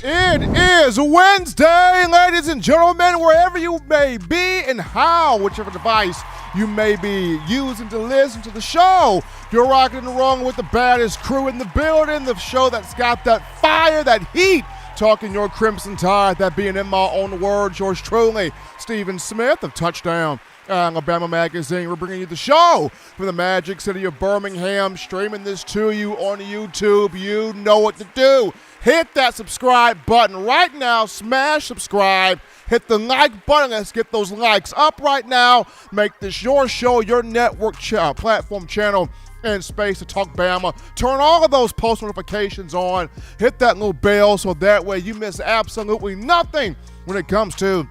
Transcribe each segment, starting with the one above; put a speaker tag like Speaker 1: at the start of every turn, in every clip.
Speaker 1: It is Wednesday, ladies and gentlemen, wherever you may be and whichever device you may be using to listen to the show. You're rocking and rolling with the baddest crew in the building, the show that's got that fire, that heat, talking your Crimson Tide, that being in my own words, yours truly, Stephen Smith of Touchdown Alabama Magazine. We're bringing you the show from the magic city of Birmingham, streaming this to you on YouTube. You know what to do. Hit that subscribe button right now. Smash subscribe. Hit the like button. Let's get those likes up right now. Make this your show, your network platform channel and space to talk Bama. Turn all of those post notifications on. Hit that little bell so that way you miss absolutely nothing when it comes to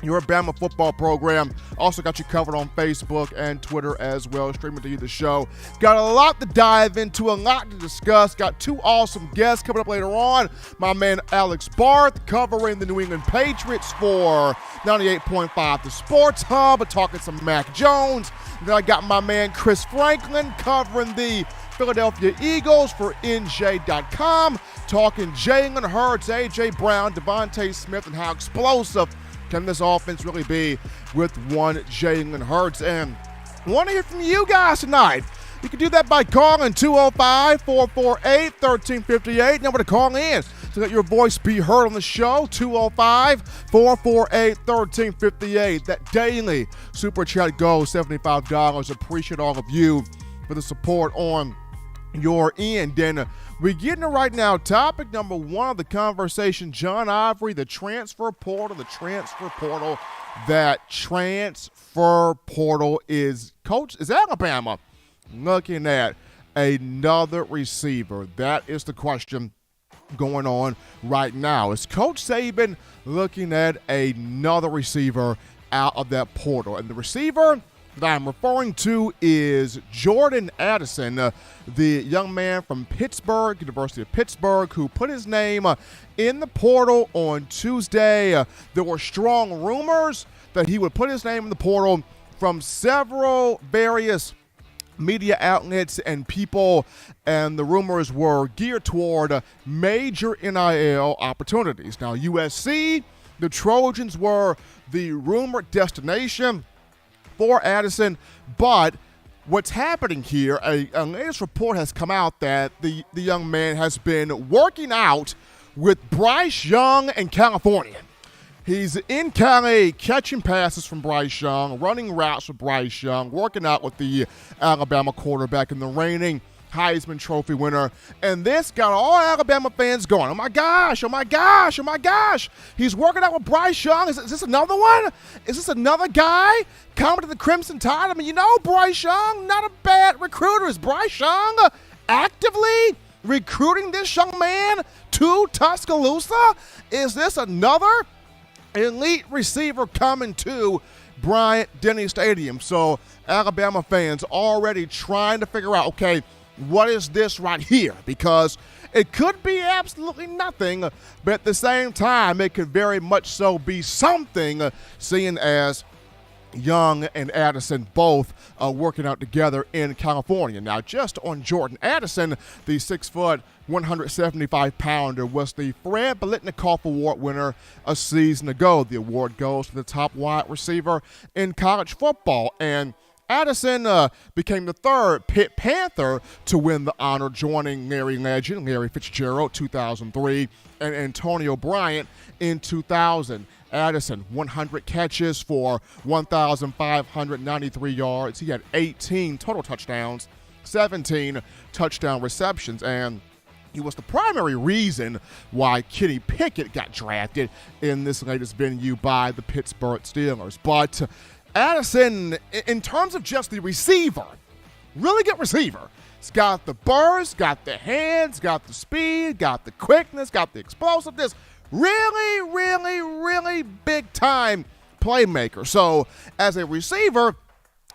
Speaker 1: your Bama football program. Also got you covered on Facebook and Twitter as well, streaming to you the show. Got a lot to dive into, a lot to discuss. Got two awesome guests coming up later on. My man Alex Barth covering the New England Patriots for 98.5 The Sports Hub, talking some Mac Jones. Then I got my man Chris Franklin covering the Philadelphia Eagles for NJ.com, talking Jalen Hurts, A.J. Brown, Devontae Smith, and how explosive can this offense really be with one Jalen Hurts? And I want to hear from you guys tonight. You can do that by calling 205-448-1358. Number to call in to let your voice be heard on the show, 205-448-1358. That daily super chat goes $75. Appreciate all of you for the support on your end. And we're getting it right now. Topic number one of the conversation, John Ivory, the transfer portal. That transfer portal is Alabama looking at another receiver? That is the question going on right now. Is Coach Saban looking at another receiver out of that portal? And the receiver that I'm referring to is Jordan Addison, the young man from Pittsburgh, University of Pittsburgh, who put his name in the portal on Tuesday. There were strong rumors that he would put his name in the portal from several various media outlets and people, and the rumors were geared toward major NIL opportunities. Now, USC, the Trojans were the rumored destination for Addison, but what's happening here, a latest report has come out that the young man has been working out with Bryce Young in California. He's in Cali catching passes from Bryce Young, running routes with Bryce Young, working out with the Alabama quarterback and the reigning Heisman Trophy winner. And this got all Alabama fans going, oh my gosh, oh my gosh, oh my gosh. He's working out with Bryce Young. Is this another one? Is this another guy coming to the Crimson Tide? I mean, you know, Bryce Young, not a bad recruiter. Is Bryce Young actively recruiting this young man to Tuscaloosa? Is this another elite receiver coming to Bryant-Denny Stadium? So Alabama fans already trying to figure out, okay, what is this right here? Because it could be absolutely nothing, but at the same time, it could very much so be something, seeing as Young and Addison both working out together in California. Now, just on Jordan Addison, the 6', 175-pounder was the Fred Biletnikoff Award winner a season ago. The award goes to the top wide receiver in college football, and Addison became the third Pitt Panther to win the honor, joining Larry legend Larry Fitzgerald 2003 and Antonio Bryant in 2000. Addison, 100 catches for 1,593 yards. He had 18 total touchdowns, 17 touchdown receptions, and he was the primary reason why Kenny Pickett got drafted in this latest venue by the Pittsburgh Steelers. But Addison, in terms of just the receiver, really good receiver. He's got the burst, got the hands, got the speed, got the quickness, got the explosiveness. Really, really, really big-time playmaker. So as a receiver,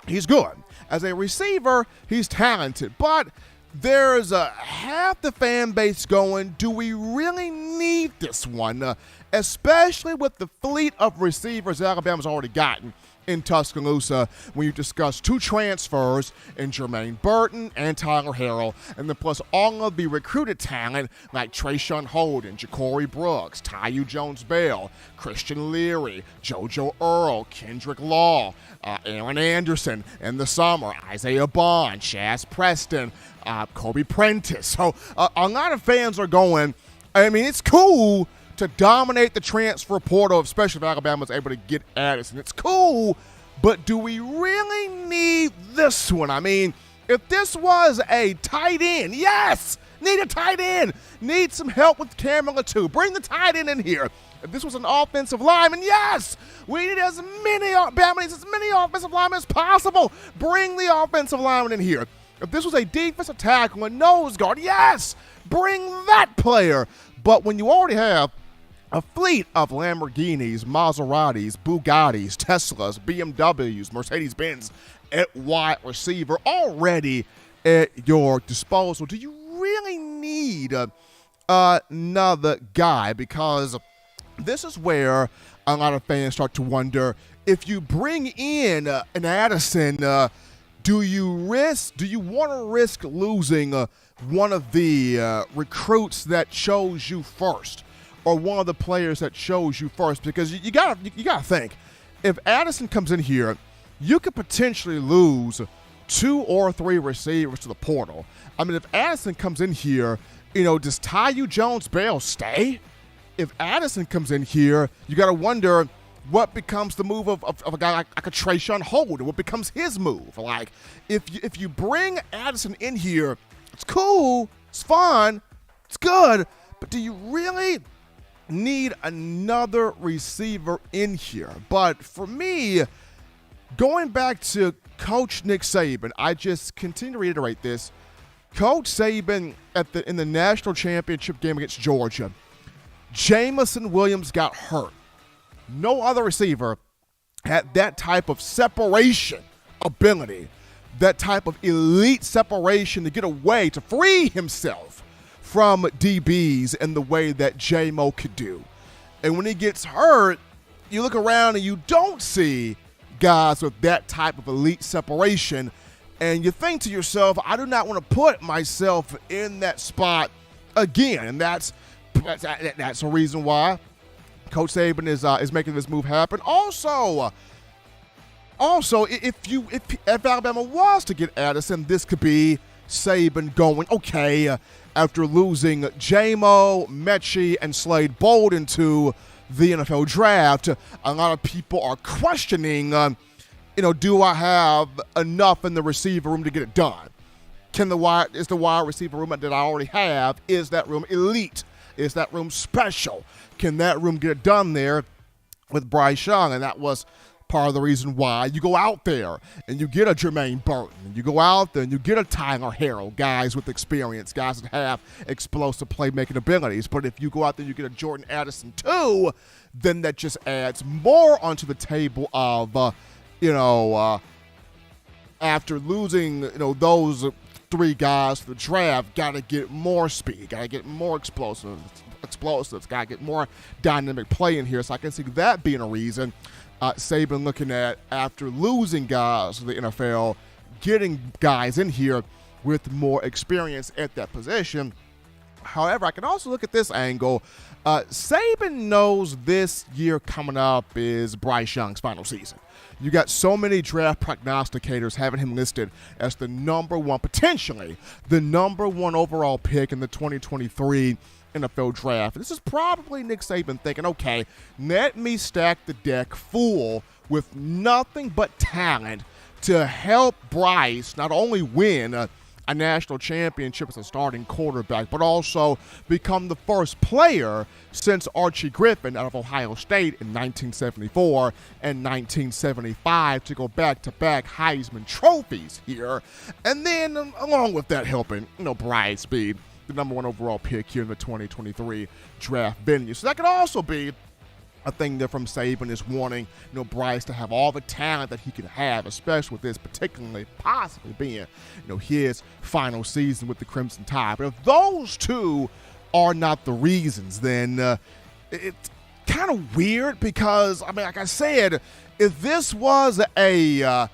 Speaker 1: he's good. As a receiver, he's talented. But there's half the fan base going, do we really need this one? Especially with the fleet of receivers Alabama's already gotten in Tuscaloosa when you discuss two transfers in Jermaine Burton and Tyler Harrell, and then plus all of the recruited talent like Trayshawn Holden, Ja'Cory Brooks, Tyu Jones-Bell, Christian Leary, JoJo Earl, Kendrick Law, Aaron Anderson in the summer, Isaiah Bond, Shaz Preston, Kobe Prentice. So a lot of fans are going, I mean, it's cool to dominate the transfer portal, especially if Alabama's able to get Addison. It's cool, but do we really need this one? I mean, if this was a tight end, yes, need a tight end. Need some help with Cameron Latu. Bring the tight end in here. If this was an offensive lineman, yes, we need Alabama needs as many offensive linemen as possible. Bring the offensive lineman in here. If this was a defensive tackle and nose guard, yes, bring that player. But when you already have a fleet of Lamborghinis, Maseratis, Bugattis, Teslas, BMWs, Mercedes-Benz at wide receiver already at your disposal, do you really need another guy? Because this is where a lot of fans start to wonder, if you bring in an Addison, do you want to risk losing one of the recruits that chose you first, or one of the players that chose you first? Because you gotta think, if Addison comes in here, you could potentially lose 2 or 3 receivers to the portal. I mean, if Addison comes in here, does Tyu Jones-Bell stay? If Addison comes in here, you gotta wonder what becomes the move of a guy like a Trayshawn Holden. What becomes his move? Like, if you bring Addison in here, it's cool, it's fun, it's good, but do you really need another receiver in here? But for me, going back to Coach Nick Saban, I just continue to reiterate this. Coach Saban in the national championship game against Georgia, Jamison Williams got hurt. No other receiver had that type of separation ability, that type of elite separation to get away, to free himself from DBs in the way that J-Mo could do. And when he gets hurt, you look around and you don't see guys with that type of elite separation, and you think to yourself, I do not want to put myself in that spot again. And that's a reason why Coach Saban is making this move happen. Also, Also, if Alabama was to get Addison, this could be Saban going, okay, after losing J-Mo, Mechie, and Slade Bolden to the NFL draft, a lot of people are questioning, do I have enough in the receiver room to get it done? Is the wide receiver room that I already have, is that room elite? Is that room special? Can that room get it done there with Bryce Young? And that was part of the reason why you go out there and you get a Jermaine Burton, and you go out there and you get a Tyler Harrell, guys with experience, guys that have explosive playmaking abilities. But if you go out there and you get a Jordan Addison too, then that just adds more onto the table of, after losing, those three guys to the draft, got to get more speed, got to get more explosives, got to get more dynamic play in here. So I can see that being a reason. Saban looking at, after losing guys to the NFL, getting guys in here with more experience at that position. However, I can also look at this angle. Saban knows this year coming up is Bryce Young's final season. You got so many draft prognosticators having him listed as potentially the number one overall pick in the 2023 NFL draft. This is probably Nick Saban thinking, okay, let me stack the deck full with nothing but talent to help Bryce not only win a national championship as a starting quarterback, but also become the first player since Archie Griffin out of Ohio State in 1974 and 1975 to go back-to-back Heisman trophies here. And then, along with that, helping, Bryce be the number one overall pick here in the 2023 draft venue. So that could also be a thing that from Saban is wanting, Bryce to have all the talent that he can have, especially with this particularly possibly being, his final season with the Crimson Tide. But if those two are not the reasons, then it's kind of weird because, like I said, if this was a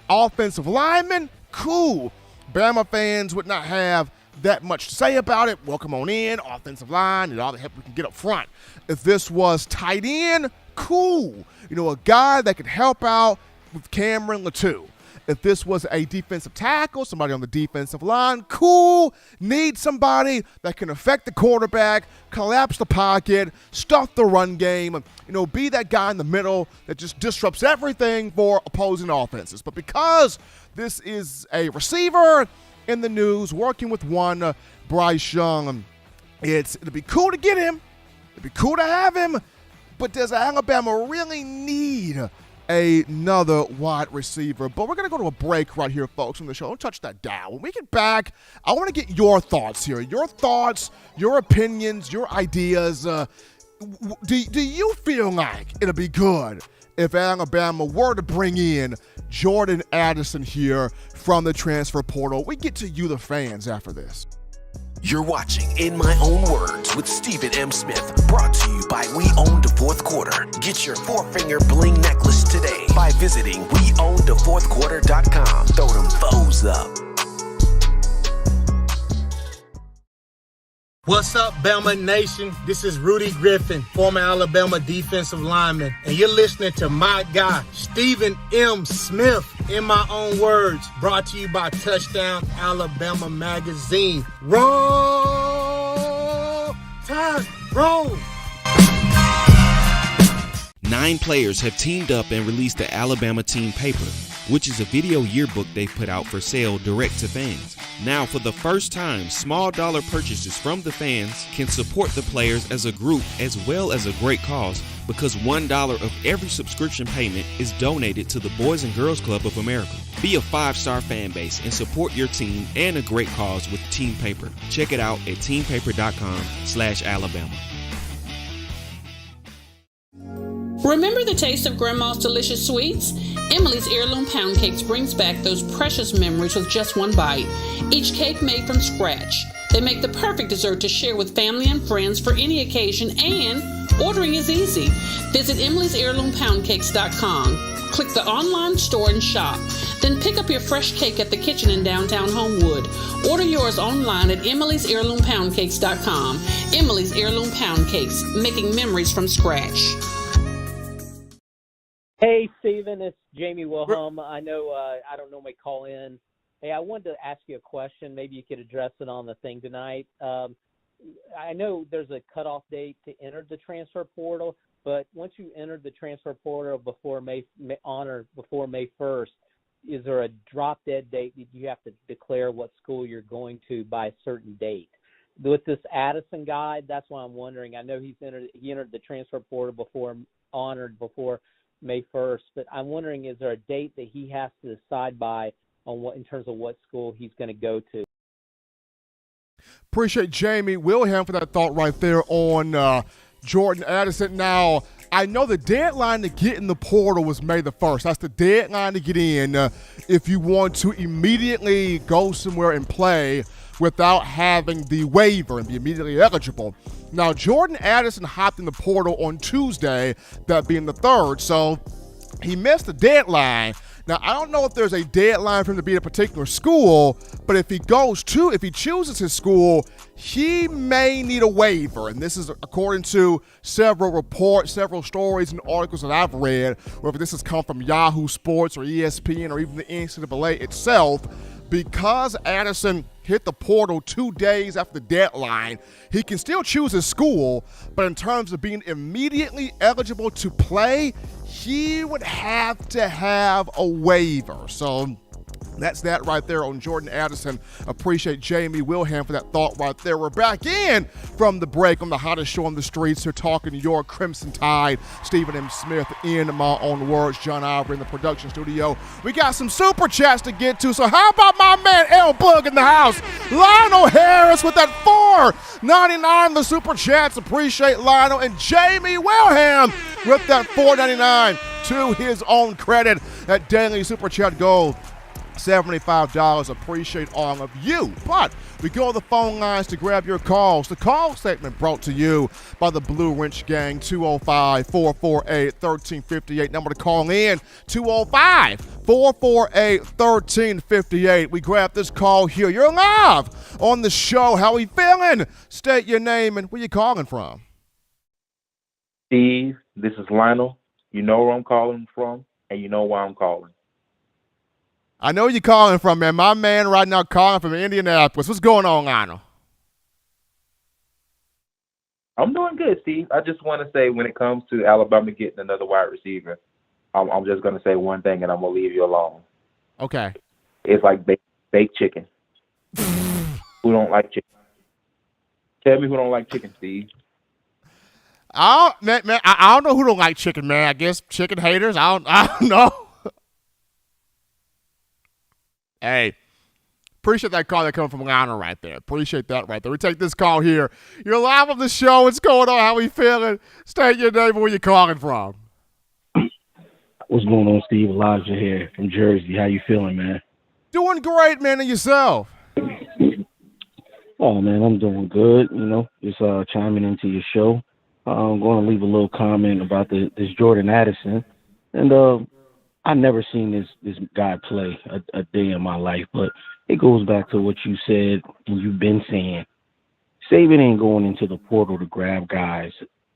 Speaker 1: offensive lineman, cool. Bama fans would not have that much to say about it. Welcome on in, offensive line, and all the help we can get up front. If this was tight end, cool. A guy that could help out with Cameron Latou. If this was a defensive tackle, somebody on the defensive line, cool. Need somebody that can affect the quarterback, collapse the pocket, stuff the run game, be that guy in the middle that just disrupts everything for opposing offenses. But because this is a receiver in the news, working with one Bryce Young, it'd be cool to get him. It'd be cool to have him. But does Alabama really need another wide receiver? But we're going to go to a break right here, folks, on the show. Don't touch that dial. When we get back, I want to get your thoughts here. Your thoughts, your opinions, your ideas. Do you feel like it'll be good if Alabama were to bring in Jordan Addison here from the transfer portal? We get to you, the fans, after this.
Speaker 2: You're watching In My Own Words with Stephen M. Smith, brought to you by We Own the Fourth Quarter. Get your four-finger bling necklace today by visiting weownthefourthquarter.com. Throw them foes up.
Speaker 3: What's up, Bama Nation? This is Rudy Griffin, former Alabama defensive lineman, and you're listening to my guy, Stephen M. Smith, In My Own Words, brought to you by Touchdown Alabama Magazine. Roll Tide, roll!
Speaker 4: 9 players have teamed up and released the Alabama Team Paper, which is a video yearbook they've put out for sale direct to fans. Now, for the first time, small dollar purchases from the fans can support the players as a group as well as a great cause, because $1 of every subscription payment is donated to the Boys and Girls Club of America. Be a 5-star fan base and support your team and a great cause with Team Paper. Check it out at teampaper.com/Alabama.
Speaker 5: Remember the taste of Grandma's delicious sweets? Emily's Heirloom Pound Cakes brings back those precious memories with just one bite. Each cake made from scratch. They make the perfect dessert to share with family and friends for any occasion, and ordering is easy. Visit emily'sheirloompoundcakes.com. Click the online store and shop. Then pick up your fresh cake at the kitchen in downtown Homewood. Order yours online at emily'sheirloompoundcakes.com. Emily's Heirloom Pound Cakes, making memories from scratch.
Speaker 6: Hey, Steven, it's Jamie Wilhelm. I know I don't normally call in. Hey, I wanted to ask you a question. Maybe you could address it on the thing tonight. I know there's a cutoff date to enter the transfer portal, but once you enter the transfer portal before May 1st, is there a drop-dead date that you have to declare what school you're going to by a certain date? With this Addison guy, that's why I'm wondering. I know he entered the transfer portal before May 1st, but I'm wondering, is there a date that he has to decide by on what in terms of what school he's going to go to?
Speaker 1: Appreciate Jamie Wilhelm for that thought right there on Jordan Addison. Now, I know the deadline to get in the portal was May the 1st. That's the deadline to get in if you want to immediately go somewhere and play without having the waiver and be immediately eligible. Now, Jordan Addison hopped in the portal on Tuesday, that being the 3rd, so he missed the deadline. Now, I don't know if there's a deadline for him to be at a particular school, but if he chooses his school, he may need a waiver. And this is according to several reports, several stories and articles that I've read, whether this has come from Yahoo Sports or ESPN or even the NCAA itself. Because Addison hit the portal 2 days after the deadline, he can still choose his school, but in terms of being immediately eligible to play, he would have to have a waiver. So that's that right there on Jordan Addison. Appreciate Jamie Wilhelm for that thought right there. We're back in from the break on the hottest show on the streets. We're talking your Crimson Tide. Stephen M. Smith in my own words. John Ivory in the production studio. We got some super chats to get to. So how about my man L Bug in the house? Lionel Harris with that $4.99 the super chats. Appreciate Lionel. And Jamie Wilhelm with that $4.99 to his own credit. That daily super chat gold. $75. Appreciate all of you. But we go to the phone lines to grab your calls. The call segment brought to you by the Blue Wrench Gang, 205-448-1358. Number to call in, 205-448-1358. We grab this call here. You're live on the show. How we feeling? State your name and where you calling from.
Speaker 7: Steve, this is Lionel. You know where I'm calling from, and you know why I'm calling.
Speaker 1: I know you're calling from, man. My man right now calling from Indianapolis. What's going on, Lionel?
Speaker 7: I'm doing good, Steve. I just want to say when it comes to Alabama getting another wide receiver, I'm just going to say one thing, and I'm going to leave you alone.
Speaker 1: Okay.
Speaker 7: It's like baked chicken. Who don't like chicken? Tell me who don't like chicken, Steve.
Speaker 1: I don't know who don't like chicken, man. I guess chicken haters. I don't know. Hey, appreciate that call that coming from Lionel right there. Appreciate that right there. We take this call here. You're live on the show. What's going on? How we feeling? State your name and where you calling from.
Speaker 8: What's going on, Steve? Elijah here from Jersey. How you feeling, man?
Speaker 1: Doing great, man. And yourself?
Speaker 8: Oh, man, I'm doing good. You know, just chiming into your show. I'm going to leave a little comment about this Jordan Addison. And I never seen this guy play a day in my life, but it goes back to what you said and you've been saying. Saban ain't going into the portal to grab guys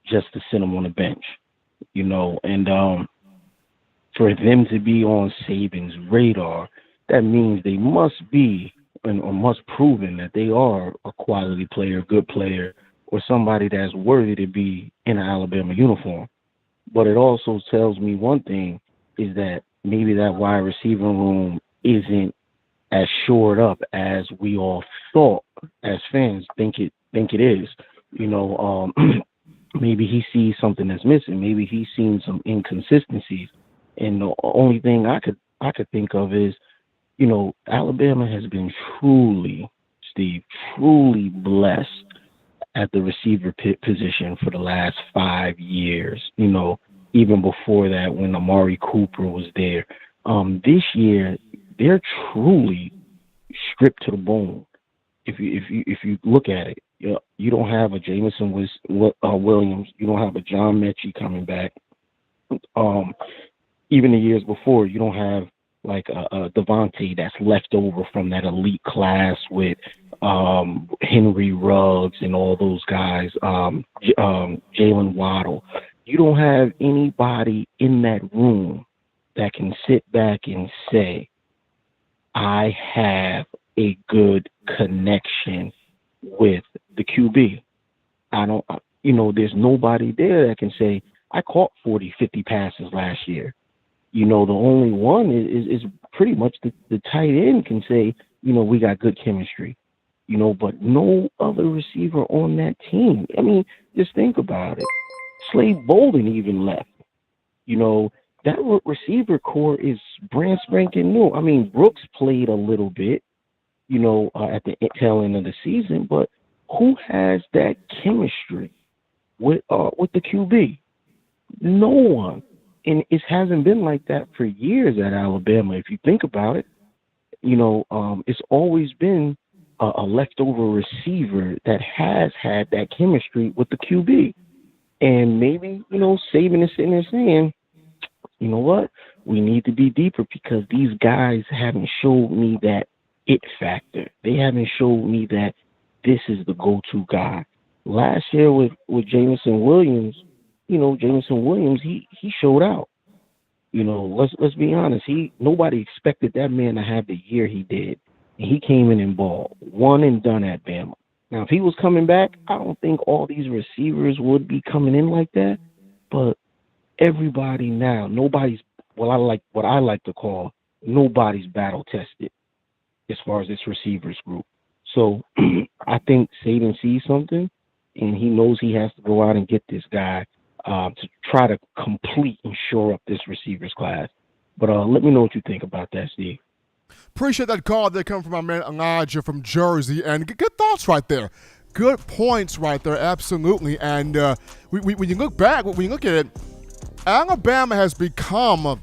Speaker 8: just to sit them on the bench, you know. And for them to be on Saban's radar, that means they must be or must proven that they are a quality player, good player, or somebody that's worthy to be in an Alabama uniform. But it also tells me one thing, is that maybe that wide receiver room isn't as shored up as we all thought as fans think it is. You know, maybe he sees something that's missing. Maybe he's seen some inconsistencies. And the only thing I could think of is, you know, Alabama has been truly blessed at the receiver position for the last 5 years. You know, even before that, when Amari Cooper was there. This year, they're truly stripped to the bone. If you look at it, you don't have a Jamison Williams, you don't have a John Mechie coming back. Even the years before, you don't have like a Devontae that's left over from that elite class with Henry Ruggs and all those guys, Jalen Waddle. You don't have anybody in that room that can sit back and say, I have a good connection with the QB. There's nobody there that can say, I caught 40, 50 passes last year. The only one is pretty much the tight end can say, we got good chemistry, but no other receiver on that team. I mean, just think about it. Slade Bolden even left. That receiver core is brand spanking new. I mean, Brooks played a little bit, at the tail end of the season, but who has that chemistry with the QB? No one. And it hasn't been like that for years at Alabama. If you think about it, it's always been a leftover receiver that has had that chemistry with the QB. And maybe, Saban is sitting there saying, you know what? We need to be deeper because these guys haven't showed me that it factor. They haven't showed me that this is the go-to guy. Last year with Jameson Williams, Jameson Williams, he showed out. Let's be honest. Nobody expected that man to have the year he did. And he came in and balled. One and done at Bama. Now, if he was coming back, I don't think all these receivers would be coming in like that. But everybody now, nobody's what I like to call nobody's battle tested as far as this receivers group. So I think Saban sees something, and he knows he has to go out and get this guy to try to complete and shore up this receivers class. But let me know what you think about that, Steve.
Speaker 1: Appreciate that call. They come from my man Elijah from Jersey, and good thoughts right there. Good points right there, absolutely. And when you look back, when you look at it, Alabama has become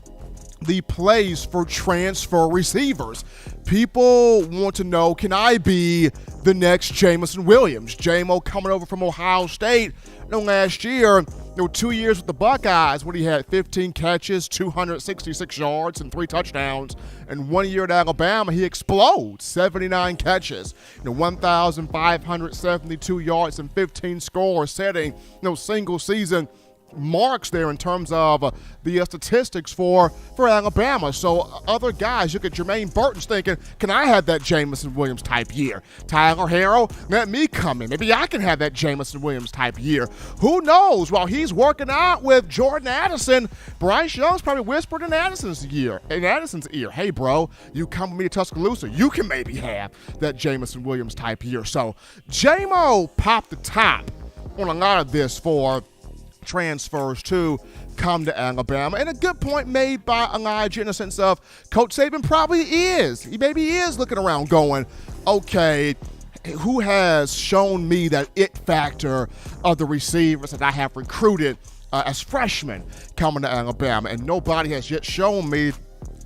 Speaker 1: the place for transfer receivers. People want to know, can I be the next Jameson Williams? J-Mo coming over from Ohio State. Last year, 2 years with the Buckeyes when he had 15 catches, 266 yards, and 3 touchdowns. And 1 year at Alabama, he explodes, 79 catches, 1,572 yards, and 15 scores, setting single season marks there in terms of the statistics for Alabama. So other guys, look at Jermaine Burton's thinking, can I have that Jameson Williams type year? Tyler Harrell, let me come in. Maybe I can have that Jameson Williams type year. Who knows? While he's working out with Jordan Addison, Bryce Young's probably whispered in Addison's ear, hey bro, you come with me to Tuscaloosa, you can maybe have that Jameson Williams type year. So J-Mo popped the top on a lot of this for transfers to come to Alabama. And a good point made by Elijah in the sense of Coach Saban probably is. He maybe is looking around going, okay, who has shown me that it factor of the receivers that I have recruited as freshmen coming to Alabama? And nobody has yet shown me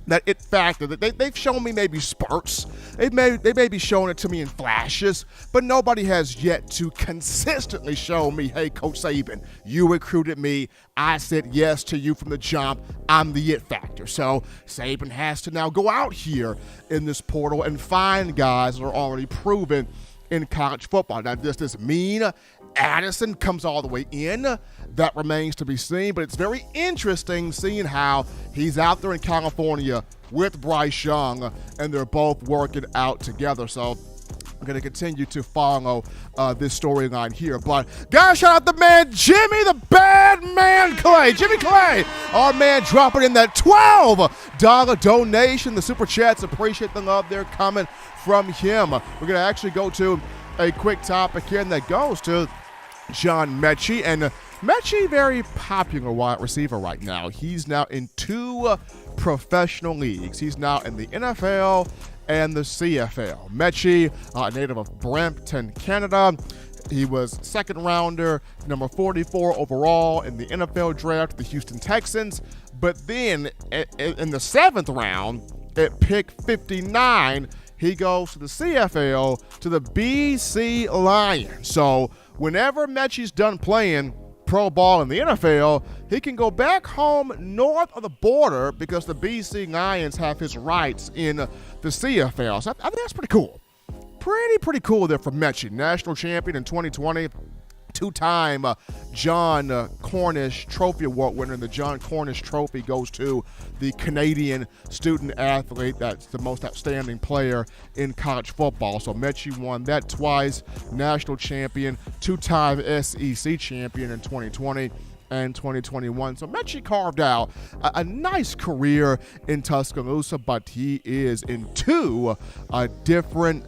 Speaker 1: that it factor. That they've shown me maybe spurts. They may be showing it to me in flashes, but nobody has yet to consistently show me, hey, Coach Saban, you recruited me. I said yes to you from the jump. I'm the it factor. So Saban has to now go out here in this portal and find guys that are already proven in college football. Now, does this mean Addison comes all the way in? That remains to be seen, but it's very interesting seeing how he's out there in California with Bryce Young, and they're both working out together. So I'm going to continue to follow this storyline here. But guys, shout out the man Jimmy, the bad man Clay. Jimmy Clay, our man, dropping in that $12 donation. The Super Chats, appreciate the love there coming from him. We're going to actually go to a quick topic here, and that goes to John Mechie. And Mechie, very popular wide receiver right now. He's now in 2 professional leagues. He's now in the NFL and the CFL. Mechie, a native of Brampton, Canada. He was second rounder, number 44 overall in the NFL draft, the Houston Texans. But then in the 7th round, at pick 59, he goes to the CFL to the BC Lions. So whenever Mechie's done playing pro ball in the NFL, he can go back home north of the border because the BC Lions have his rights in the CFL. So I think that's pretty cool. Pretty cool there for Mechie. National champion in 2020, two-time John Cornish Trophy Award winner. And the John Cornish Trophy goes to the Canadian student-athlete that's the most outstanding player in college football. So Mechie won that twice, national champion, two-time SEC champion in 2020 and 2021. So Mechie carved out a nice career in Tuscaloosa, but he is in two different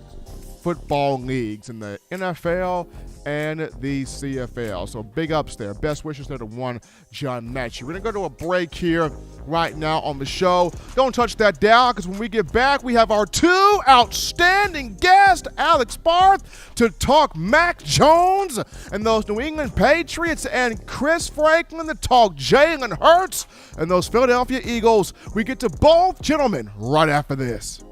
Speaker 1: football leagues, in the NFL and the CFL. So big ups there. Best wishes there to one John Mechie. We're going to go to a break here right now on the show. Don't touch that dial, because when we get back, we have our two outstanding guests, Alex Barth to talk Mac Jones and those New England Patriots, and Chris Franklin to talk Jalen Hurts and those Philadelphia Eagles. We get to both gentlemen right after this.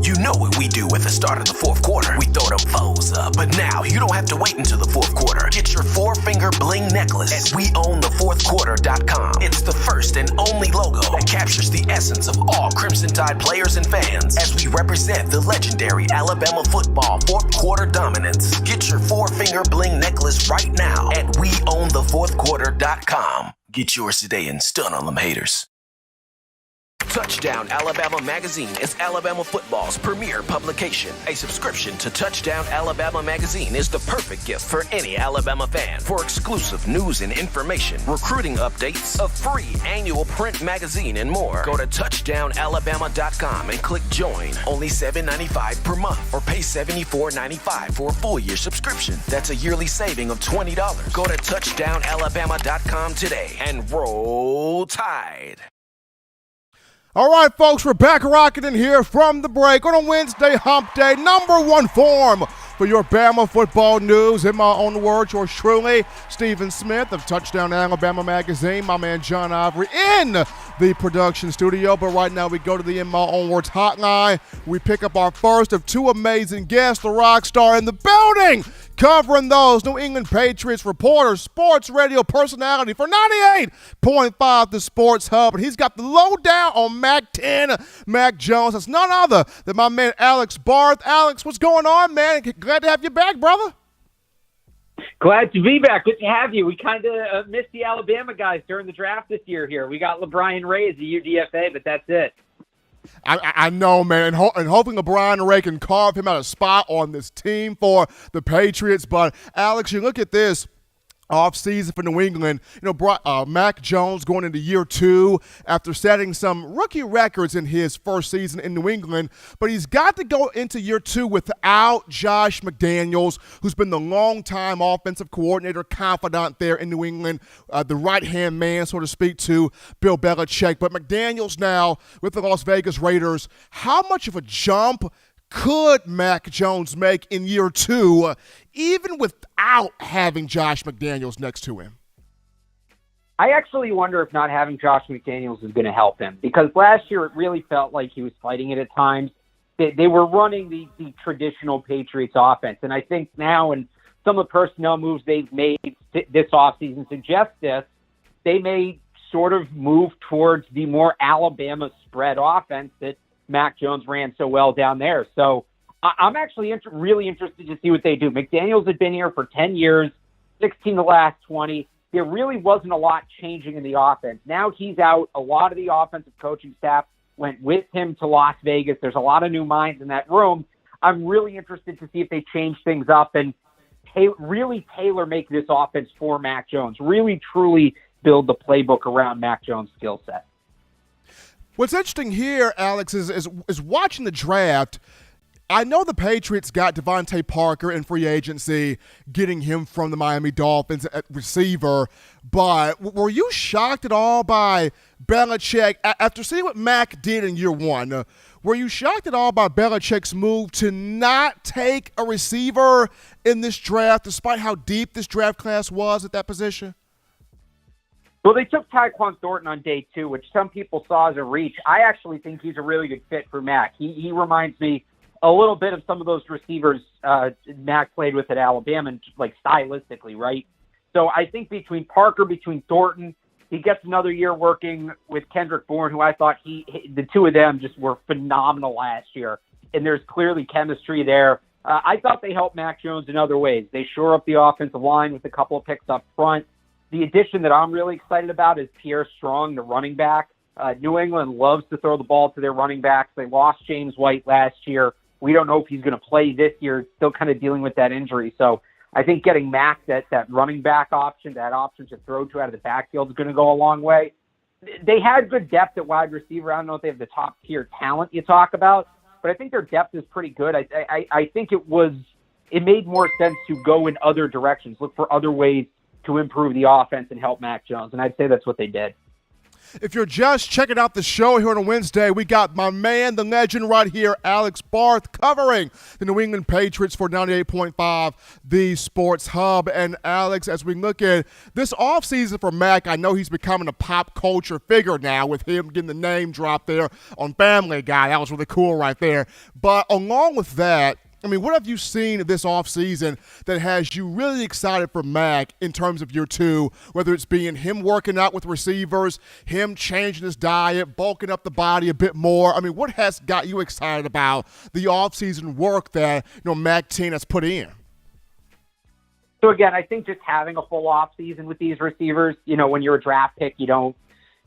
Speaker 2: You know what we do at the start of the fourth quarter. We throw them foes up. But now you don't have to wait until the fourth quarter. Get your four-finger bling necklace at WeOwnTheFourthQuarter.com. It's the first and only logo that captures the essence of all Crimson Tide players and fans as we represent the legendary Alabama football fourth quarter dominance. Get your four-finger bling necklace right now at WeOwnTheFourthQuarter.com. Get yours today and stun on them haters. Touchdown Alabama Magazine is Alabama football's premier publication. A subscription to Touchdown Alabama Magazine is the perfect gift for any Alabama fan. For exclusive news and information, recruiting updates, a free annual print magazine, and more, go to touchdownalabama.com and click join. Only $7.95 per month, or pay $74.95 for a full year subscription. That's a yearly saving of $20. Go to touchdownalabama.com today and roll Tide.
Speaker 1: All right, folks, we're back rocketing here from the break on a Wednesday hump day, number one form for your Bama football news. In my own words, yours truly, Stephen Smith of Touchdown Alabama Magazine, my man John Ivory in the production studio. But right now we go to the In My Own Words hotline. We pick up our first of two amazing guests, the rock star in the building, covering those New England Patriots reporter, sports radio personality for 98.5 The Sports Hub. And he's got the lowdown on Mac 10, Mac Jones. That's none other than my man Alex Barth. Alex, what's going on, man? Glad to have you back, brother.
Speaker 9: Glad to be back. Good to have you. We kind of missed the Alabama guys during the draft this year here. We got LeBron Ray as a UDFA, but that's it.
Speaker 1: I know, man, and hoping LeBron Ray can carve him out a spot on this team for the Patriots. But, Alex, you look at this offseason for New England, Mac Jones going into year two after setting some rookie records in his first season in New England, but he's got to go into year two without Josh McDaniels, who's been the longtime offensive coordinator, confidant there in New England, the right-hand man, so to speak, to Bill Belichick. But McDaniels now with the Las Vegas Raiders, how much of a jump could Mac Jones make in year two, even without having Josh McDaniels next to him?
Speaker 9: I actually wonder if not having Josh McDaniels is going to help him, because last year it really felt like he was fighting it at times. They were running the traditional Patriots offense, and I think now, and some of the personnel moves they've made this offseason suggest this, they may sort of move towards the more Alabama spread offense that Mac Jones ran so well down there. So I'm actually really interested to see what they do. McDaniels had been here for 10 years, 16 the last 20. There really wasn't a lot changing in the offense. Now he's out. A lot of the offensive coaching staff went with him to Las Vegas. There's a lot of new minds in that room. I'm really interested to see if they change things up and really tailor-make this offense for Mac Jones, really, truly build the playbook around Mac Jones' skill set.
Speaker 1: What's interesting here, Alex, is watching the draft. I know the Patriots got Devontae Parker in free agency, getting him from the Miami Dolphins at receiver, but were you shocked at all by Belichick, after seeing what Mac did in year one, were you shocked at all by Belichick's move to not take a receiver in this draft, despite how deep this draft class was at that position?
Speaker 9: Well, they took Tyquan Thornton on day two, which some people saw as a reach. I actually think he's a really good fit for Mac. He reminds me a little bit of some of those receivers Mac played with at Alabama, like stylistically, right? So I think between Parker, between Thornton, He gets another year working with Kendrick Bourne, who I thought the two of them just were phenomenal last year. And there's clearly chemistry there. I thought they helped Mac Jones in other ways. They shore up the offensive line with a couple of picks up front. The addition that I'm really excited about is Pierre Strong, the running back. New England loves to throw the ball to their running backs. They lost James White last year. We don't know if he's going to play this year, still kind of dealing with that injury. So I think getting Mac that running back option, that option to throw to out of the backfield is going to go a long way. They had good depth at wide receiver. I don't know if they have the top tier talent you talk about, but I think their depth is pretty good. I think it made more sense to go in other directions, look for other ways to improve the offense and help Mac Jones, and I'd say that's what they did.
Speaker 1: If you're just checking out the show here on a Wednesday, we got my man, the legend right here, Alex Barth, covering the New England Patriots for 98.5, the Sports Hub. And Alex, as we look at this offseason for Mac, I know he's becoming a pop culture figure now with him getting the name drop there on Family Guy. That was really cool right there. But along with that, I mean, what have you seen this offseason that has you really excited for Mac in terms of year two, whether it's being him working out with receivers, him changing his diet, bulking up the body a bit more? I mean, what has got you excited about the offseason work that, Mac team has put in?
Speaker 9: So, again, I think just having a full offseason with these receivers, when you're a draft pick, you don't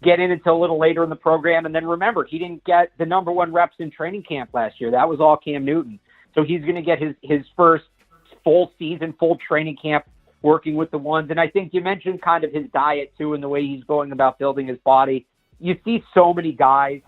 Speaker 9: get in until a little later in the program. And then remember, he didn't get the number one reps in training camp last year. That was all Cam Newton. So he's going to get his first full season, full training camp working with the ones. And I think you mentioned kind of his diet too and the way he's going about building his body. You see so many guys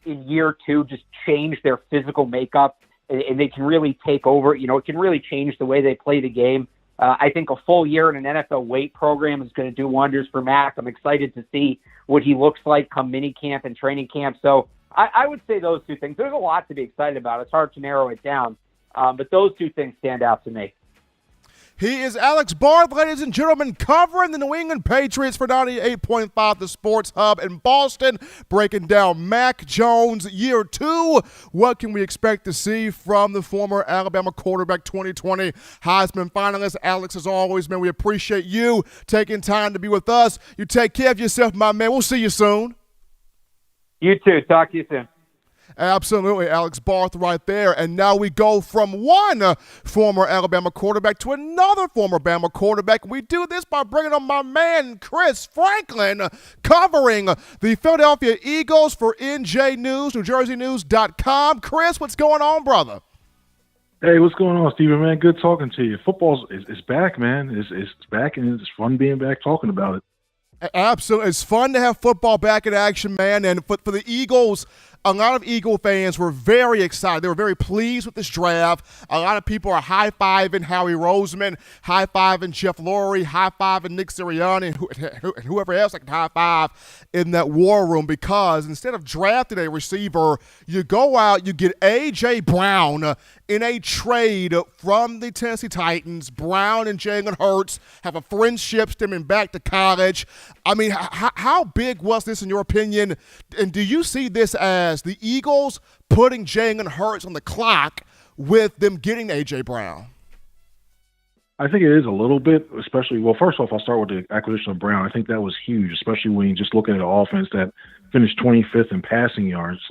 Speaker 9: in year two just change their physical makeup and they can really take over. It can really change the way they play the game. I think a full year in an NFL weight program is going to do wonders for Mac. I'm excited to see what he looks like come mini camp and training camp. So I would say those two things. There's a lot to be excited about. It's hard to narrow it down, but those two things stand out to me.
Speaker 1: He is Alex Barth, ladies and gentlemen, covering the New England Patriots for 98.5, the Sports Hub in Boston, breaking down Mac Jones year two. What can we expect to see from the former Alabama quarterback, 2020 Heisman finalist? Alex, as always, man, we appreciate you taking time to be with us. You take care of yourself, my man. We'll see you soon.
Speaker 9: You too. Talk to you soon.
Speaker 1: Absolutely, Alex Barth right there. And now we go from one former Alabama quarterback to another former Bama quarterback. We do this by bringing on my man, Chris Franklin, covering the Philadelphia Eagles for NJ News, NewJerseyNews.com. Chris, what's going on, brother?
Speaker 10: Hey, what's going on, Steven, man? Good talking to you. Football is back, man. It's back, and it's fun being back talking about it.
Speaker 1: Absolutely. It's fun to have football back in action, man. And for the Eagles, a lot of Eagle fans were very excited. They were very pleased with this draft. A lot of people are high-fiving Howie Roseman, high-fiving Jeff Lurie, high-fiving Nick Sirianni, and whoever else I can high-five in that war room, because instead of drafting a receiver, you go out, you get A.J. Brown in a trade from the Tennessee Titans. Brown and Jalen Hurts have a friendship stemming back to college. I mean, how big was this in your opinion? And do you see this as the Eagles putting Jalen Hurts on the clock with them getting A.J. Brown?
Speaker 10: I think it is a little bit, especially, well, first off, I'll start with the acquisition of Brown. I think that was huge, especially when you just look at an offense that finished 25th in passing yards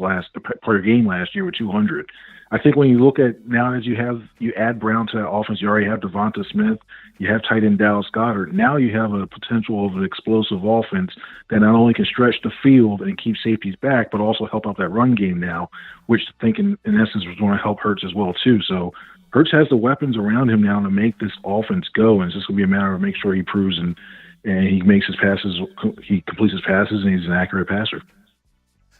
Speaker 10: per game last year with 200. I think when you look at now that you add Brown to that offense, you already have Devonta Smith, you have tight end Dallas Goedert. Now you have a potential of an explosive offense that not only can stretch the field and keep safeties back, but also help out that run game now, which I think in essence was going to help Hurts as well too. So Hurts has the weapons around him now to make this offense go, and it's just going to be a matter of make sure he proves and he makes his passes, he completes his passes, and he's an accurate passer.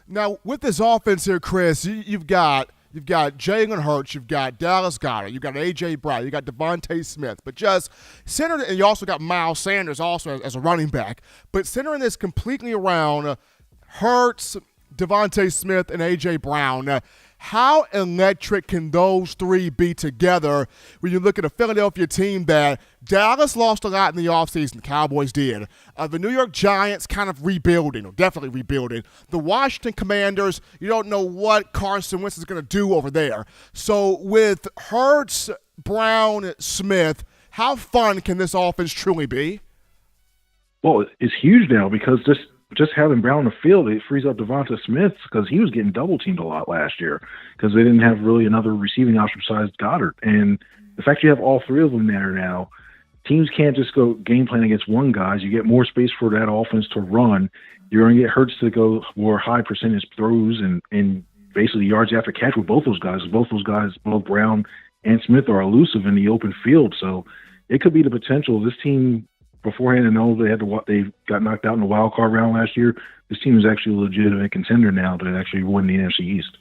Speaker 1: Now with this offense here, Chris, you've got Jalen Hurts, you've got Dallas Goedert, you've got A.J. Brown, you've got Devontae Smith, but just centered, and you also got Miles Sanders also as a running back, but centering this completely around Hurts, Devontae Smith, and A.J. Brown. How electric can those three be together when you look at a Philadelphia team that Dallas lost a lot in the offseason, the Cowboys did. The New York Giants kind of rebuilding, or definitely rebuilding. The Washington Commanders, you don't know what Carson Wentz is going to do over there. So with Hurts, Brown, Smith, how fun can this offense truly be?
Speaker 10: Well, it's huge now because just having Brown on the field, it frees up Devonta Smith because he was getting double teamed a lot last year because they didn't have really another receiving option besides Goddard. And the fact you have all three of them there now, teams can't just go game plan against one guy. You get more space for that offense to run. You're going to get Hurts to go more high percentage throws and basically yards after catch with both those guys. Both Brown and Smith are elusive in the open field. So it could be the potential. This team beforehand, and know they got knocked out in the wild card round last year. This team is actually a legitimate contender now to actually win the NFC East.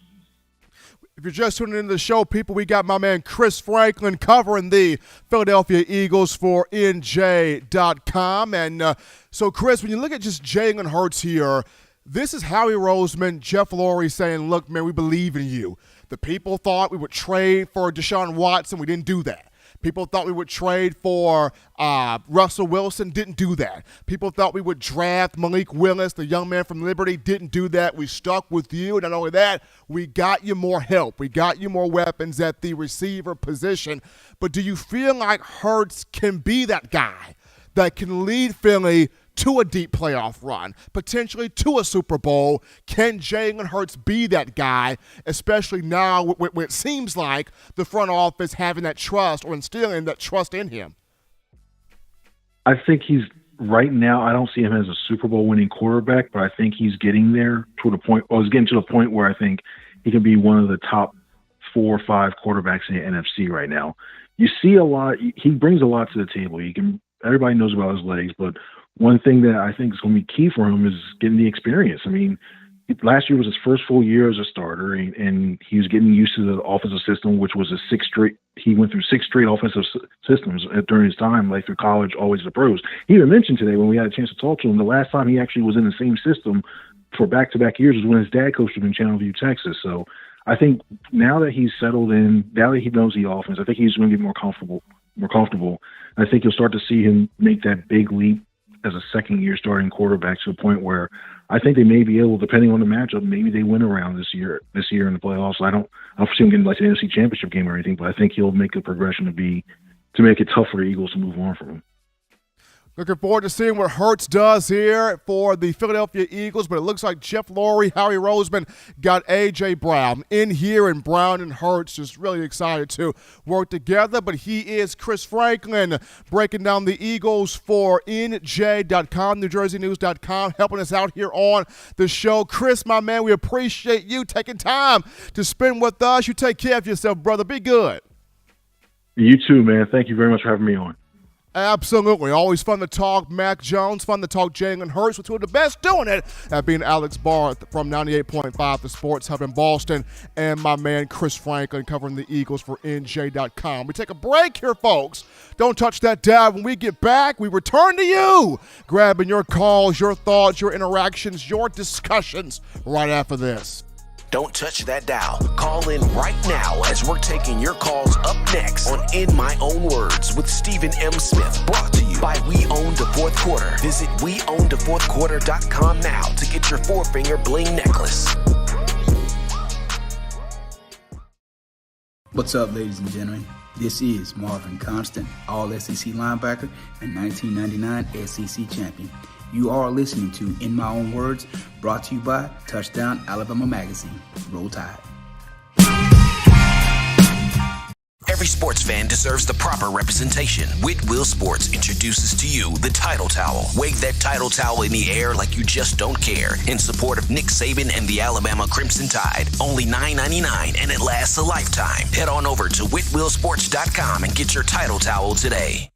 Speaker 1: If you're just tuning into the show, people, we got my man Chris Franklin covering the Philadelphia Eagles for NJ.com. And so, Chris, when you look at just Jalen Hurts here, this is Howie Roseman, Jeff Lurie saying, look, man, we believe in you. The people thought we would trade for Deshaun Watson. We didn't do that. People thought we would trade for Russell Wilson. Didn't do that. People thought we would draft Malik Willis, the young man from Liberty. Didn't do that. We stuck with you. Not only that, we got you more help. We got you more weapons at the receiver position. But do you feel like Hurts can be that guy that can lead Philly to a deep playoff run, potentially to a Super Bowl? Can Jalen Hurts be that guy, especially now when it seems like the front office having that trust or instilling that trust in him?
Speaker 10: I think right now, I don't see him as a Super Bowl winning quarterback, but I think he's getting there to the point, or he's getting to the point where I think he can be one of the top 4 or 5 quarterbacks in the NFC right now. You see a lot, he brings a lot to the table. Everybody knows about his legs, but one thing that I think is going to be key for him is getting the experience. I mean, last year was his first full year as a starter, and he was getting used to the offensive system, which was he went through 6 straight offensive systems during his time, like through college, always the pros. He even mentioned today when we had a chance to talk to him, the last time he actually was in the same system for back-to-back years was when his dad coached him in Channelview, Texas. So I think now that he's settled in, now that he knows the offense, I think he's going to get more comfortable. I think you'll start to see him make that big leap as a second-year starting quarterback to the point where I think they may be able, depending on the matchup, maybe they win around this year in the playoffs. I don't foresee him getting like an NFC Championship game or anything, but I think he'll make a progression to make it tough for the Eagles to move on from him.
Speaker 1: Looking forward to seeing what Hurts does here for the Philadelphia Eagles, but it looks like Jeff Lurie, Howie Roseman got A.J. Brown in here, and Brown and Hurts just really excited to work together. But he is Chris Franklin breaking down the Eagles for NJ.com, NewJerseyNews.com, helping us out here on the show. Chris, my man, we appreciate you taking time to spend with us. You take care of yourself, brother. Be good.
Speaker 10: You too, man. Thank you very much for having me on.
Speaker 1: Absolutely. Always fun to talk Mac Jones, fun to talk Jalen Hurts, with two of the best doing it, that being Alex Barth from 98.5 The Sports Hub in Boston, and my man Chris Franklin covering the Eagles for NJ.com. We take a break here, folks. Don't touch that dial. When we get back, we return to you, grabbing your calls, your thoughts, your interactions, your discussions right after this.
Speaker 2: Don't touch that dial. Call in right now as we're taking your calls up next on In My Own Words with Stephen M. Smith. Brought to you by We Own the Fourth Quarter. Visit WeOwnTheFourthQuarter.com now to get your 4-finger bling necklace.
Speaker 11: What's up, ladies and gentlemen? This is Marvin Constant, All-SEC linebacker and 1999 SEC champion. You are listening to In My Own Words, brought to you by Touchdown Alabama Magazine. Roll Tide.
Speaker 2: Every sports fan deserves the proper representation. Whitwell Sports introduces to you the Title Towel. Wave that Title Towel in the air like you just don't care in support of Nick Saban and the Alabama Crimson Tide. Only $9.99 and it lasts a lifetime. Head on over to WhitwellSports.com and get your Title Towel today.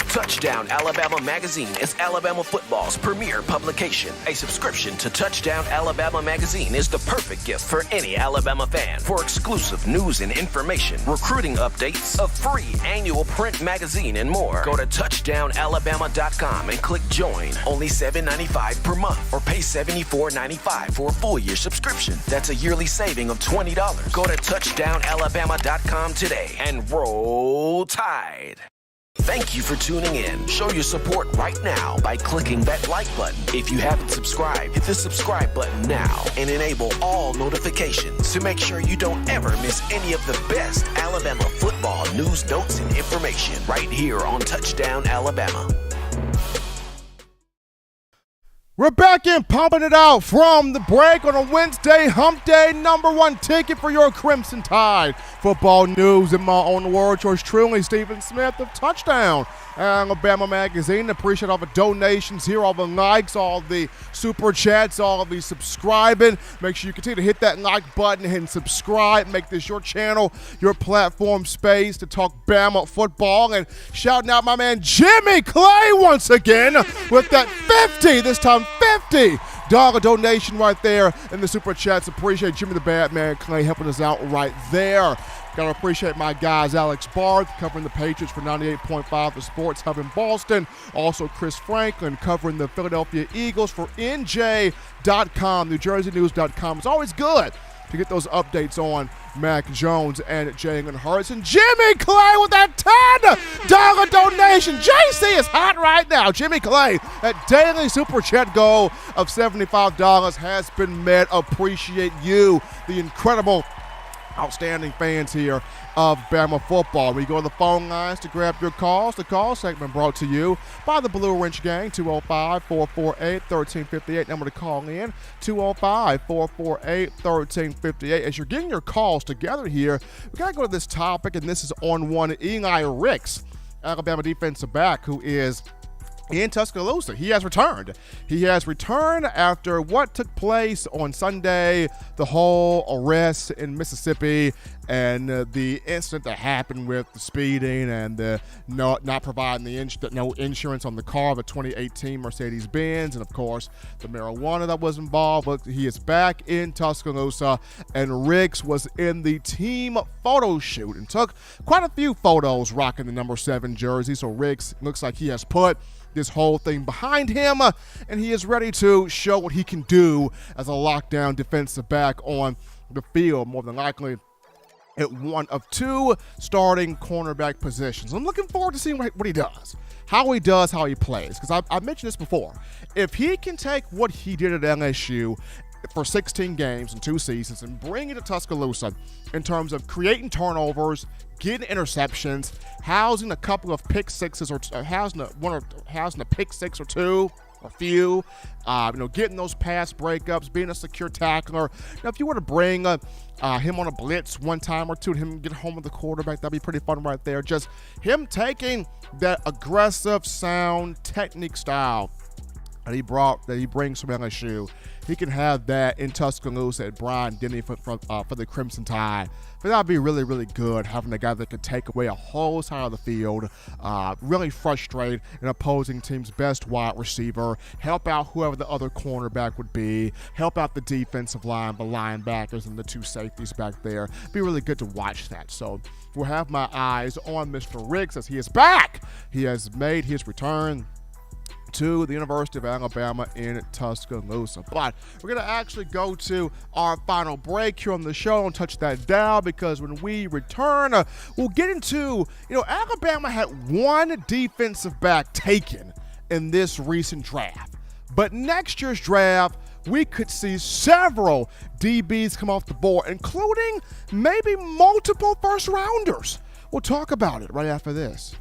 Speaker 2: Touchdown Alabama Magazine is Alabama football's premier publication. A subscription to Touchdown Alabama Magazine is the perfect gift for any Alabama fan. For exclusive news and information, recruiting updates, a free annual print magazine, and more, go to touchdownalabama.com and click join. Only $7.95 per month, or pay $74.95 for a full-year subscription. That's a yearly saving of $20. Go to touchdownalabama.com today and roll Tide. Thank you for tuning in. Show your support right now by clicking that like button. If you haven't subscribed, hit the subscribe button now and enable all notifications to make sure you don't ever miss any of the best Alabama football news, notes, and information right here on Touchdown Alabama.
Speaker 1: We're back in, pumping it out from the break on a Wednesday hump day. Number one ticket for your Crimson Tide football news. In my own words, yours truly, Stephen Smith of Touchdown Alabama Magazine. Appreciate all the donations here, all the likes, all the super chats, all of the subscribing. Make sure you continue to hit that like button and subscribe. Make this your channel, your platform space to talk Bama football. And shouting out my man Jimmy Clay once again with that 50, this time $50 donation right there in the super chats. Appreciate Jimmy the Bad Man Clay helping us out right there. Gotta appreciate my guys Alex Barth covering the Patriots for 98.5 The Sports Hub in Boston. Also Chris Franklin covering the Philadelphia Eagles for NJ.com, NewJerseyNews.com. It's always good to get those updates on Mac Jones and Jalen Hurts. And Jimmy Clay with that $10 donation. JC is hot right now. Jimmy Clay, that daily super chat goal of $75 has been met. Appreciate you, the incredible, outstanding fans here of Bama football. We go to the phone lines to grab your calls. The call segment brought to you by the Blue Wrench Gang, 205-448-1358. Number to call in, 205-448-1358. As you're getting your calls together here, we got to go to this topic, and this is on one Eli Ricks, Alabama defensive back, who is in Tuscaloosa. He has returned. He has returned after what took place on Sunday, the whole arrest in Mississippi and the incident that happened with the speeding and the not providing no insurance on the car, the 2018 Mercedes-Benz, and of course the marijuana that was involved. But he is back in Tuscaloosa, and Riggs was in the team photo shoot and took quite a few photos rocking the number 7 jersey. So Riggs looks like he has put this whole thing behind him, and he is ready to show what he can do as a lockdown defensive back on the field, more than likely at one of 2 starting cornerback positions. I'm looking forward to seeing what he does, how he plays, because I mentioned this before. If he can take what he did at LSU for 16 games in 2 seasons and bring it to Tuscaloosa in terms of creating turnovers, getting interceptions, housing a couple of pick sixes, or housing a pick 6 or 2 or few, getting those pass breakups, being a secure tackler. Now, if you were to bring him on a blitz one time or two, and him get home with the quarterback, that'd be pretty fun right there. Just him taking that aggressive, sound technique style that he brings from LSU. He can have that in Tuscaloosa at Bryant-Denny for the Crimson Tide. But that would be really, really good, having a guy that could take away a whole side of the field, really frustrate an opposing team's best wide receiver, help out whoever the other cornerback would be, help out the defensive line, the linebackers, and the 2 safeties back there. Be really good to watch that. So we'll have my eyes on Mr. Riggs as he is back. He has made his return to the University of Alabama in Tuscaloosa. But we're going to actually go to our final break here on the show. Don't touch that dial, because when we return, we'll get into, Alabama had 1 defensive back taken in this recent draft. But next year's draft, we could see several DBs come off the board, including maybe multiple first-rounders. We'll talk about it right after this.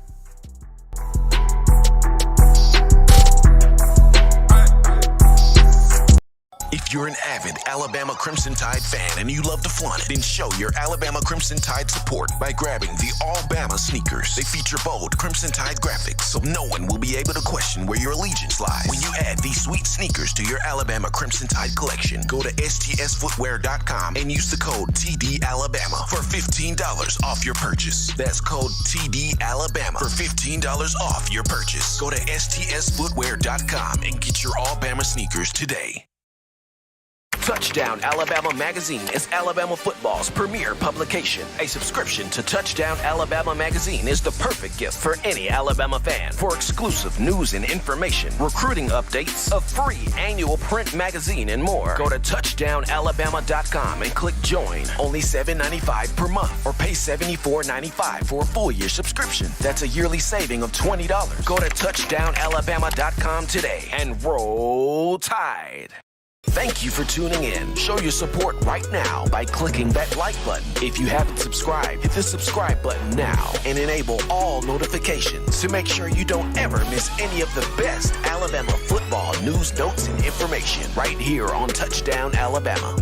Speaker 2: If you're an avid Alabama Crimson Tide fan and you love to flaunt it, then show your Alabama Crimson Tide support by grabbing the All-Bama sneakers. They feature bold Crimson Tide graphics, so no one will be able to question where your allegiance lies. When you add these sweet sneakers to your Alabama Crimson Tide collection, go to STSFootwear.com and use the code TDAlabama for $15 off your purchase. That's code TDAlabama for $15 off your purchase. Go to STSFootwear.com and get your All-Bama sneakers today. Touchdown Alabama Magazine is Alabama football's premier publication. A subscription to Touchdown Alabama Magazine is the perfect gift for any Alabama fan. For exclusive news and information, recruiting updates, a free annual print magazine, and more, go to touchdownalabama.com and click join. Only $7.95 per month, or pay $74.95 for a full year subscription. That's a yearly saving of $20. Go to touchdownalabama.com today and roll Tide. Thank you for tuning in. Show your support right now by clicking that like button. If you haven't subscribed, hit the subscribe button now and enable all notifications to make sure you don't ever miss any of the best Alabama football news news, notes, and information right here on Touchdown Alabama.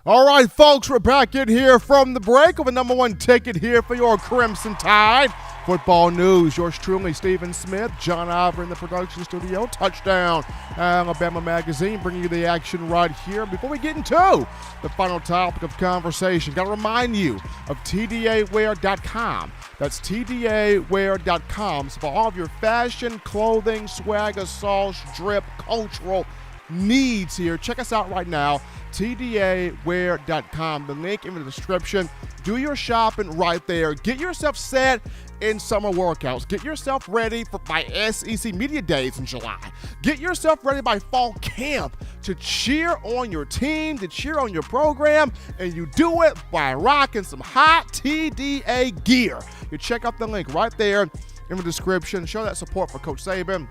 Speaker 1: All right, folks, we're back in here from the break with a number one ticket here for your Crimson Tide football news. Yours truly, Stephen Smith, John Oliver in the production studio. Touchdown Alabama Magazine, bringing you the action right here. Before we get into the final topic of conversation, got to remind you of TDAwear.com. That's TDAwear.com. So for all of your fashion, clothing, swagger, sauce, drip, cultural needs here, check us out right now, TDAwear.com. The link in the description. Do your shopping right there. Get yourself set in summer workouts. Get yourself ready for my SEC Media Days in July. Get yourself ready by fall camp to cheer on your team, to cheer on your program, and you do it by rocking some hot TDA gear. You check out the link right there in the description. Show that support for Coach Saban,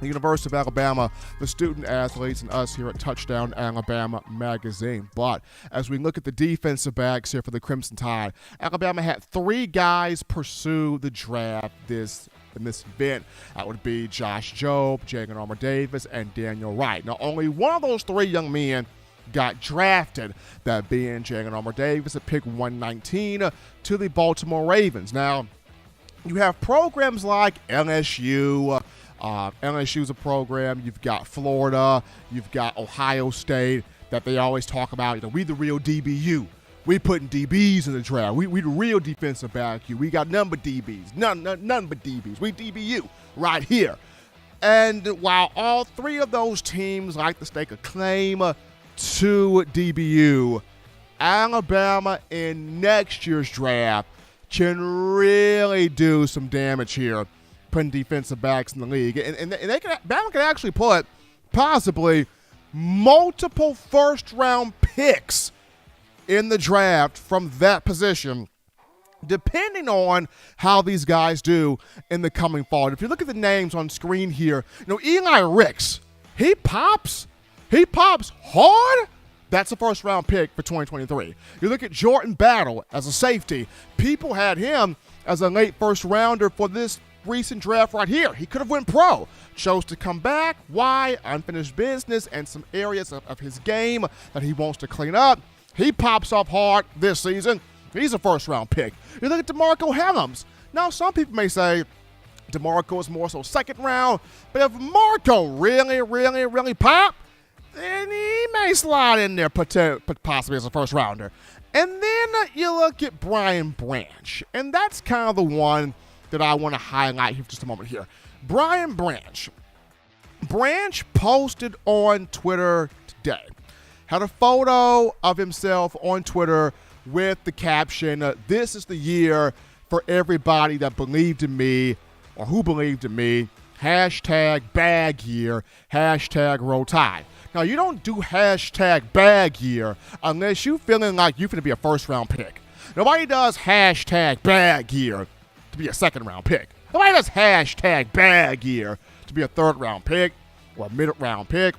Speaker 1: the University of Alabama, the student athletes, and us here at Touchdown Alabama Magazine. But as we look at the defensive backs here for the Crimson Tide, Alabama had 3 guys pursue the draft in this event. That would be Josh Jobe, Jalen Armour-Davis, and Daniel Wright. Now, only one of those 3 young men got drafted, that being Jalen Armour-Davis at pick 119 to the Baltimore Ravens. Now, you have programs like LSU. LSU's a program. You've got Florida. You've got Ohio State that they always talk about. You know, we the real DBU. We putting DBs in the draft. We the real defensive back. We got none but DBs. None but DBs. We DBU right here. And while all 3 of those teams like to stake a claim to DBU, Alabama in next year's draft can really do some damage here, putting defensive backs in the league. And Bama can actually put possibly multiple first-round picks in the draft from that position, depending on how these guys do in the coming fall. And if you look at the names on screen here, you know, Eli Ricks, he pops hard. That's a first-round pick for 2023. You look at Jordan Battle as a safety. People had him as a late first-rounder for this recent draft right here. He could have went pro. Chose to come back. Why? Unfinished business and some areas of his game that he wants to clean up. He pops off hard this season. He's a first-round pick. You look at DeMarco Hellams. Now, some people may say DeMarco is more so second round, but if Marco really pop, then he may slide in there possibly as a first-rounder. And then you look at Brian Branch, and that's kind of the one that I want to highlight here for just a moment here. Brian Branch. Branch posted on Twitter today. Had a photo of himself on Twitter with the caption, "This is the year for everybody that believed in me," or who believed in me, #bag year, #roll tide. Now, you don't do #bag year unless you feeling like you're going to be a first-round pick. Nobody does #bag year to be a second-round pick. Nobody does #bag year to be a third-round pick or a mid-round pick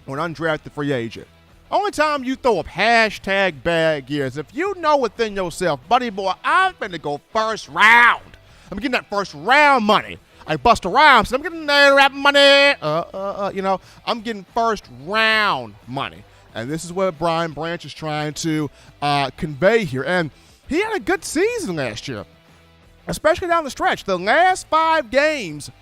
Speaker 1: or an undrafted free agent. Only time you throw up #bag year is if you know within yourself, buddy boy, I'm going to go first round. I'm getting that first round money. I bust a rhyme, so I'm getting that rap money. I'm getting first round money. And this is what Brian Branch is trying to convey here. And he had a good season last year, especially down the stretch. The last 5 games,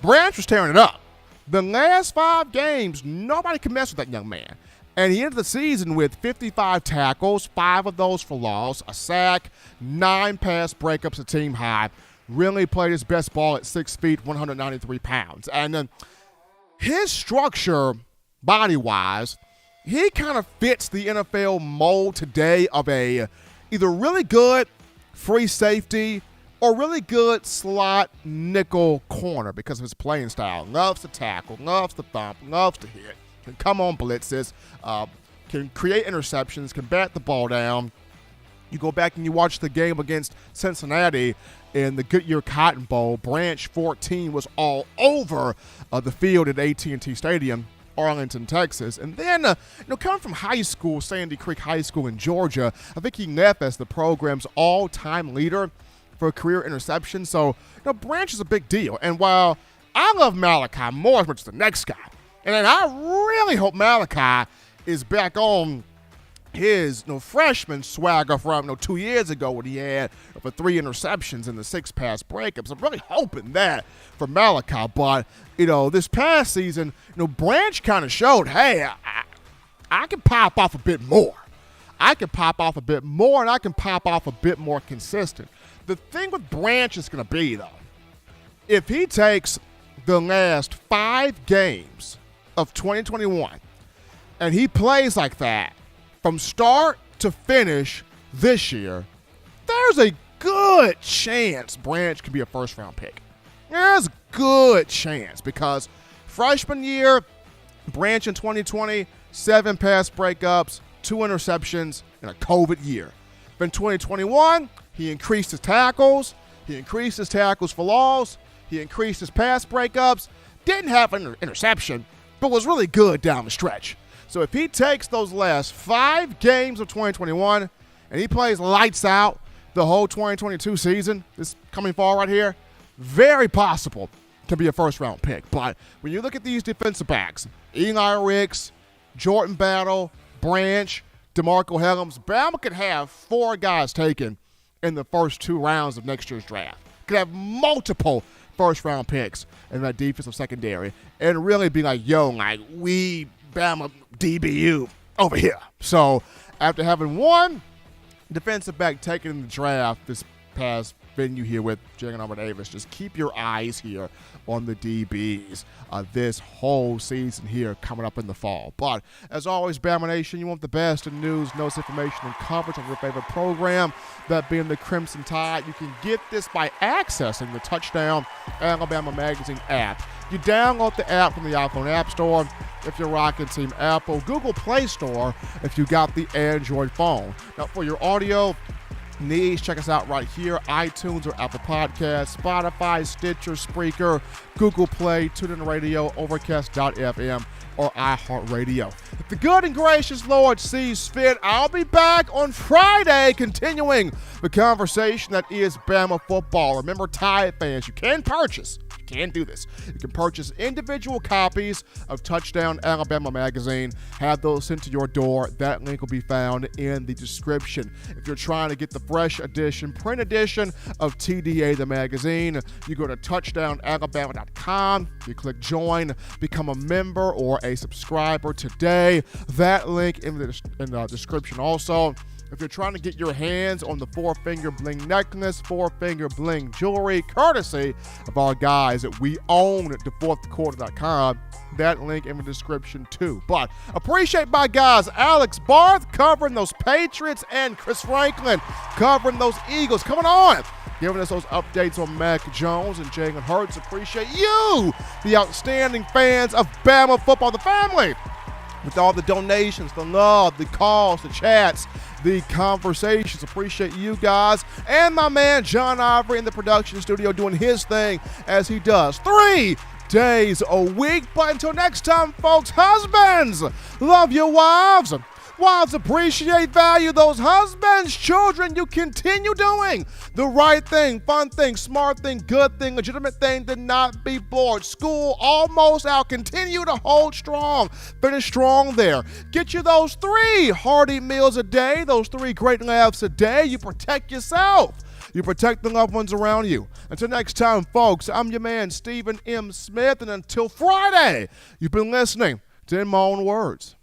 Speaker 1: Branch was tearing it up. The last 5 games, nobody can mess with that young man. And he ended the season with 55 tackles, 5 of those for loss, a sack, 9 pass breakups, a team high. Really played his best ball at 6 feet, 193 pounds. And his structure, body-wise, he kind of fits the NFL mold today of a either really good free safety or really good slot nickel corner because of his playing style. Loves to tackle, loves to thump, loves to hit, can come on blitzes, can create interceptions, can bat the ball down. You go back and you watch the game against Cincinnati in the Goodyear Cotton Bowl. Branch 14 was all over the field at AT&T Stadium, Arlington, Texas. And then, coming from high school, Sandy Creek High School in Georgia, I think he left as the program's all-time leader for career interception. So, Branch is a big deal. And while I love Malachi more as much as the next guy. And then I really hope Malachi is back on his freshman swagger from 2 years ago when he had for 3 interceptions and the 6 pass breakups. I'm really hoping that for Malachi. But, this past season, Branch kind of showed, hey, I can pop off a bit more. I can pop off a bit more, and I can pop off a bit more consistent. The thing with Branch is going to be, though, if he takes the last 5 games of 2021 and he plays like that from start to finish this year, there's a good chance Branch could be a first-round pick. There's a good chance because freshman year, Branch in 2020, 7 pass breakups, 2 interceptions in a COVID year. Then 2021, he increased his tackles. He increased his tackles for loss. He increased his pass breakups. Didn't have an interception, but was really good down the stretch. So if he takes those last 5 games of 2021 and he plays lights out the whole 2022 season, this coming fall right here, very possible to be a first-round pick. But when you look at these defensive backs, Eli Ricks, Jordan Battle, Branch, DeMarco Hellams, Bama could have 4 guys taken in the first 2 rounds of next year's draft. Could have multiple first-round picks in that defensive secondary and really be like, we Bama DBU over here. So after having 1 defensive back taken in the draft this past venue here with Jordan Davis, just keep your eyes here on the DBs this whole season here coming up in the fall. But as always, Bama Nation, you want the best in news, notes, information, and coverage of your favorite program, that being the Crimson Tide. You can get this by accessing the Touchdown Alabama Magazine app. You download the app from the iPhone App Store if you're rocking Team Apple, Google Play Store if you got the Android phone. Now, for your audio needs, check us out right here, iTunes or Apple Podcasts, Spotify, Stitcher, Spreaker, Google Play, TuneIn Radio, Overcast.fm, or iHeartRadio. If the good and gracious Lord sees fit, I'll be back on Friday continuing the conversation that is Bama football. Remember, Tide fans, you can do this. You can purchase individual copies of Touchdown Alabama Magazine. Have those sent to your door. That link will be found in the description. If you're trying to get the fresh edition, print edition of TDA the magazine, you go to touchdownalabama.com. You click join, become a member or a subscriber today. That link in the description also. If you're trying to get your hands on the 4-finger bling necklace, 4-finger bling jewelry, courtesy of our guys at We Own at thefourthquarter.com, that link in the description too. But appreciate my guys, Alex Barth covering those Patriots and Chris Franklin covering those Eagles. Coming on, giving us those updates on Mac Jones and Jalen Hurts. Appreciate you, the outstanding fans of Bama football, the family. With all the donations, the love, the calls, the chats, the conversations. Appreciate you guys. And my man John Ivory in the production studio doing his thing as he does 3 days a week. But until next time, folks, husbands, love your wives. Wives appreciate, value those husbands. Children, you continue doing the right thing, fun thing, smart thing, good thing, legitimate thing. Do not be bored. School almost out. Continue to hold strong. Finish strong there. Get you those 3 hearty meals a day, those 3 great laughs a day. You protect yourself. You protect the loved ones around you. Until next time, folks, I'm your man, Stephen M. Smith. And until Friday, you've been listening to In My Own Words.